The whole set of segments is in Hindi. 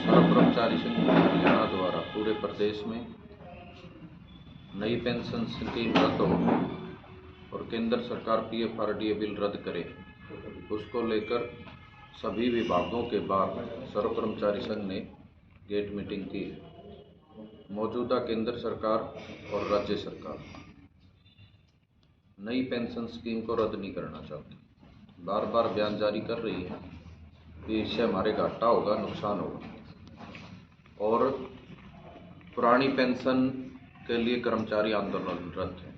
सर्व कर्मचारी संघ हरियाणा द्वारा पूरे प्रदेश में नई पेंशन स्कीम रद्द हो और केंद्र सरकार PFRDA बिल रद्द करे, उसको लेकर सभी विभागों के बाद सर्व कर्मचारी संघ ने गेट मीटिंग की है। मौजूदा केंद्र सरकार और राज्य सरकार नई पेंशन स्कीम को रद्द नहीं करना चाहती, बार बार बयान जारी कर रही है कि इससे हमारे घाटा होगा, नुकसान होगा और पुरानी पेंशन के लिए कर्मचारी आंदोलनरत हैं।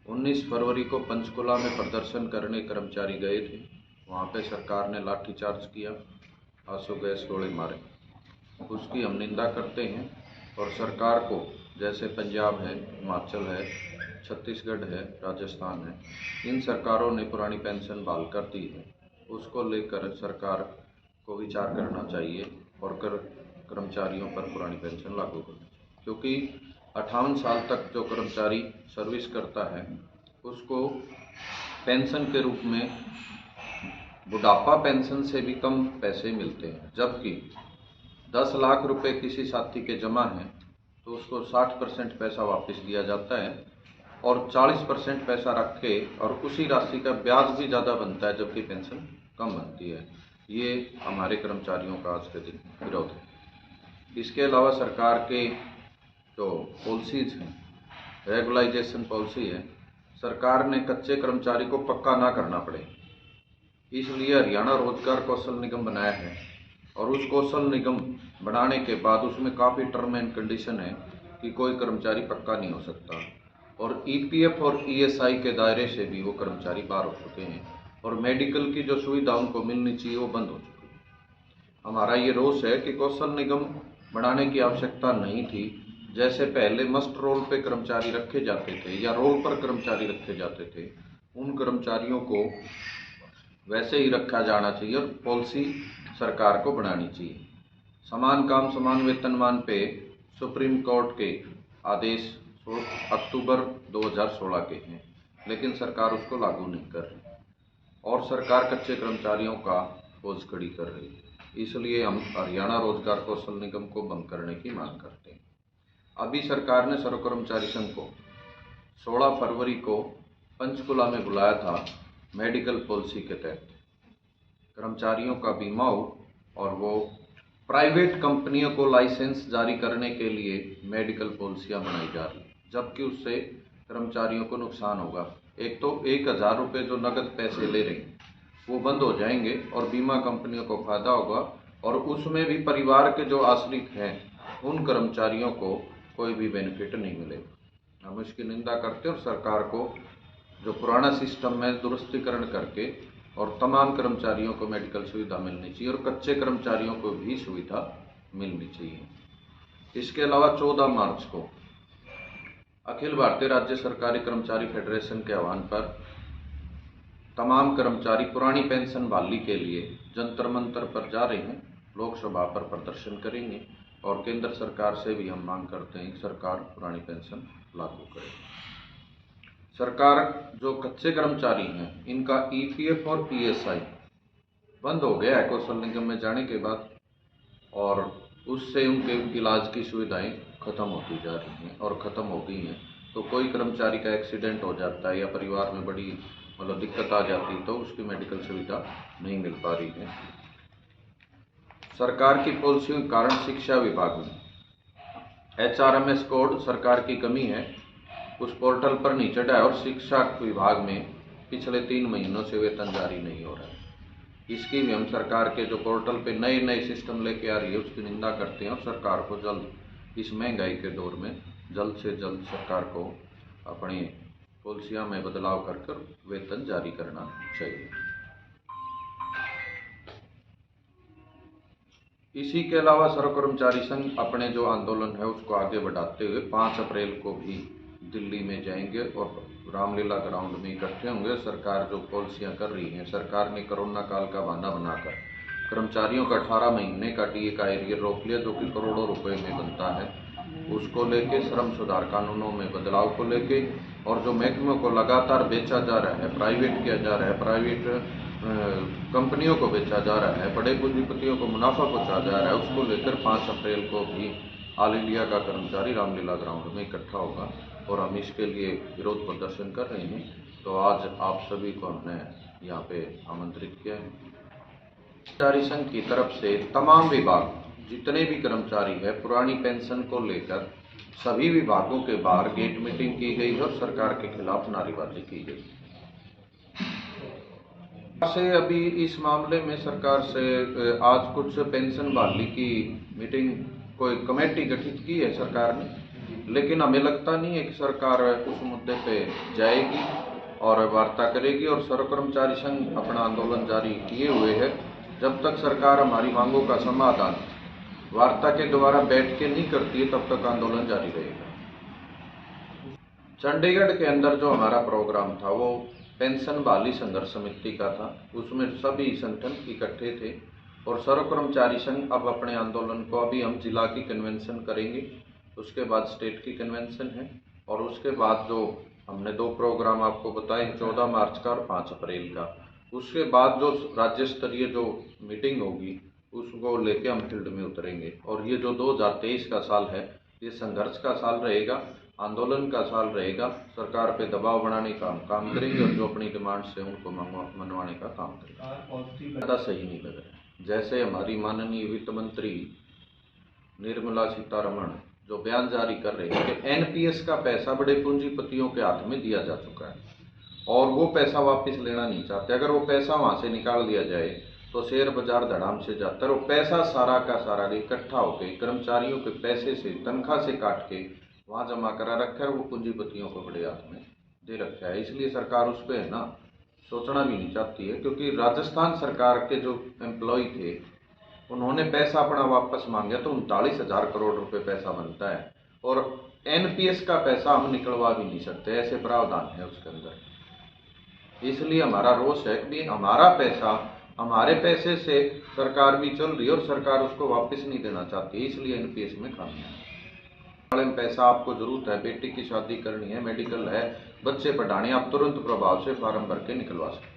19 फरवरी को पंचकुला में प्रदर्शन करने कर्मचारी गए थे, वहाँ पे सरकार ने लाठीचार्ज किया, आंसू गैस गोले मारे। उसकी हम निंदा करते हैं और सरकार को, जैसे पंजाब है, हिमाचल है, छत्तीसगढ़ है, राजस्थान है, इन सरकारों ने पुरानी पेंशन बहाल कर दी है, उसको लेकर सरकार को विचार करना चाहिए और कर्मचारियों पर पुरानी पेंशन लागू करनी चाहिए। क्योंकि 58 साल तक जो कर्मचारी सर्विस करता है उसको पेंशन के रूप में बुढ़ापा पेंशन से भी कम पैसे मिलते हैं, जबकि 10 लाख रुपए किसी साथी के जमा हैं तो उसको 60% पैसा वापस दिया जाता है और 40% पैसा रखे और उसी राशि का ब्याज भी ज़्यादा बनता है, जबकि पेंशन कम बनती है। ये हमारे कर्मचारियों का आज के दिन विरोध है। इसके अलावा सरकार के जो पॉलिसीज हैं, रेगुलाइजेशन पॉलिसी है, सरकार ने कच्चे कर्मचारी को पक्का ना करना पड़े, इसलिए हरियाणा रोजगार कौशल निगम बनाया है और उस कौशल निगम बनाने के बाद उसमें काफ़ी टर्म एंड कंडीशन है कि कोई कर्मचारी पक्का नहीं हो सकता और EPF और ESI के दायरे से भी वो कर्मचारी बाहर हो चुके हैं और मेडिकल की जो सुविधा उनको मिलनी चाहिए वो बंद हो चुकी है। हमारा ये रोष है कि कौशल निगम बनाने की आवश्यकता नहीं थी। जैसे पहले मस्ट रोल पे कर्मचारी रखे जाते थे या रोल पर कर्मचारी रखे जाते थे, उन कर्मचारियों को वैसे ही रखा जाना चाहिए और पॉलिसी सरकार को बनानी चाहिए। समान काम समान वेतनमान पे सुप्रीम कोर्ट के आदेश अक्टूबर 2016 के हैं, लेकिन सरकार उसको लागू नहीं कर रही और सरकार कच्चे कर्मचारियों का बोझ खड़ी कर रही है। इसलिए हम हरियाणा रोजगार कौशल निगम को बंद करने की मांग करते हैं। अभी सरकार ने सर्व कर्मचारी संघ को 16 फरवरी को पंचकुला में बुलाया था मेडिकल पॉलिसी के तहत। कर्मचारियों का बीमा हो और वो प्राइवेट कंपनियों को लाइसेंस जारी करने के लिए मेडिकल पॉलिसियाँ बनाई जा रही, जबकि उससे कर्मचारियों को नुकसान होगा। एक तो 1000 रुपये जो नगद पैसे ले रहे हैं वो बंद हो जाएंगे और बीमा कंपनियों को फायदा होगा और उसमें भी परिवार के जो आश्रित हैं उन कर्मचारियों को कोई भी बेनिफिट नहीं मिलेगा। हम इसकी निंदा करते हैं और सरकार को जो पुराना सिस्टम में दुरुस्तीकरण करके और तमाम कर्मचारियों को मेडिकल सुविधा मिलनी चाहिए और कच्चे कर्मचारियों को भी सुविधा मिलनी चाहिए। इसके अलावा 14 मार्च को अखिल भारतीय राज्य सरकारी कर्मचारी फेडरेशन के आह्वान पर तमाम कर्मचारी पुरानी पेंशन बहाली के लिए जंतर मंतर पर जा रहे हैं, लोकसभा पर प्रदर्शन करेंगे और केंद्र सरकार से भी हम मांग करते हैं कि सरकार पुरानी पेंशन लागू करे। सरकार जो कच्चे कर्मचारी हैं इनका EPF और ESI बंद हो गया है कौशल निगम में जाने के बाद और उससे उनके इलाज की सुविधाएं खत्म होती जा रही हैं और ख़त्म हो गई हैं। तो कोई कर्मचारी का एक्सीडेंट हो जाता है या परिवार में बड़ी दिक्कत आ जाती तो उसकी मेडिकल सुविधा नहीं मिल पा रही है। सरकार की पॉलिसियों के कारण शिक्षा विभाग में HRMS कोड सरकार की कमी है, उस पोर्टल पर नहीं चढ़ा है और शिक्षा विभाग में पिछले 3 महीनों से वेतन जारी नहीं हो रहा है। इसकी भी हम सरकार के जो पोर्टल पे नए नए सिस्टम लेके आ रही है उसकी निंदा करते हैं और सरकार को जल्द इस महंगाई के दौर में जल्द से जल्द सरकार को अपनी पॉलिसियां में बदलाव कर वेतन जारी करना चाहिए। इसी के अलावा सर्व कर्मचारी संघ अपने जो आंदोलन है उसको आगे बढ़ाते हुए 5 अप्रैल को भी दिल्ली में जाएंगे और रामलीला ग्राउंड में इकट्ठे होंगे। सरकार जो पॉलिसियां कर रही है, सरकार ने कोरोना काल का बहाना बनाकर कर्मचारियों का 18 महीने का DA का एरियर रोक लिया जो कि करोड़ों रुपए में बनता है, उसको लेके श्रम सुधार कानूनों में बदलाव को लेके और जो महकमों को लगातार बेचा जा रहा है, प्राइवेट किया जा रहा है, प्राइवेट कंपनियों को बेचा जा रहा है, बड़े पूंजीपतियों को मुनाफा पहुंचा जा रहा है, उसको लेकर 5 अप्रैल को भी ऑल इंडिया का कर्मचारी रामलीला ग्राउंड में इकट्ठा होगा और हम इसके लिए विरोध प्रदर्शन कर रहे हैं। तो आज आप सभी को हमने यहाँ पे आमंत्रित किया है। कर्मचारी संघ की तरफ से तमाम विभाग जितने भी कर्मचारी है, पुरानी पेंशन को लेकर सभी विभागों के बाहर गेट मीटिंग की गई और सरकार के खिलाफ नारेबाजी की गई। से अभी इस मामले में सरकार से आज कुछ पेंशन बहाली की मीटिंग कोई कमेटी गठित की है सरकार ने, लेकिन हमें लगता नहीं है कि सरकार उस मुद्दे पे जाएगी और वार्ता करेगी। और सर्व कर्मचारी संघ अपना आंदोलन जारी किए हुए है। जब तक सरकार हमारी मांगों का समाधान वार्ता के द्वारा बैठ के नहीं करती है, तब तक आंदोलन जारी रहेगा। चंडीगढ़ के अंदर जो हमारा प्रोग्राम था वो पेंशन बहाली संघर्ष समिति का था, उसमें सभी संगठन इकट्ठे थे और सर्व कर्मचारी संघ अब अपने आंदोलन को अभी हम जिला की कन्वेंशन करेंगे, उसके बाद स्टेट की कन्वेंशन है और उसके बाद जो हमने 2 प्रोग्राम आपको बताए 14 मार्च का और 5 अप्रैल का, उसके बाद जो राज्य स्तरीय जो मीटिंग होगी उसको लेके हम फील्ड में उतरेंगे। और ये जो 2023 का साल है ये संघर्ष का साल रहेगा, आंदोलन का साल रहेगा। सरकार पे दबाव बनाने का हम काम करेंगे और जो अपनी डिमांड से उनको मनवाने का काम करेंगे। ज़्यादा सही नहीं लग रहा है। जैसे हमारी माननीय वित्त मंत्री निर्मला सीतारमण जो बयान जारी कर रहे हैं कि एनपीएस का पैसा बड़े पूंजीपतियों के हाथ में दिया जा चुका है और वो पैसा वापस लेना नहीं चाहते। अगर वो पैसा वहाँ से निकाल दिया जाए तो शेयर बाजार धड़ाम से जाता है। वो पैसा सारा का सारा इकट्ठा होकर कर्मचारियों के पैसे से तनख्वाह से काट के वहाँ जमा करा रखा है, वो पूंजीपतियों को बड़े हाथ में दे रखा है। इसलिए सरकार उस पर है ना सोचना भी नहीं चाहती है, क्योंकि राजस्थान सरकार के जो एम्प्लॉय थे उन्होंने पैसा अपना वापस मांगा तो 39,000 करोड़ रुपए पैसा बनता है और एनपीएस का पैसा हम निकलवा भी नहीं सकते, ऐसे प्रावधान है उसके अंदर। इसलिए हमारा रोष है कि हमारा पैसा हमारे पैसे से सरकार भी चल रही है और सरकार उसको वापस नहीं देना चाहती, इसलिए एनपीएस में खामी है। पैसा आपको जरूरत है, बेटी की शादी करनी है, मेडिकल है, बच्चे पढ़ाने, आप तुरंत प्रभाव से फार्म भर के निकलवा सकते हैं।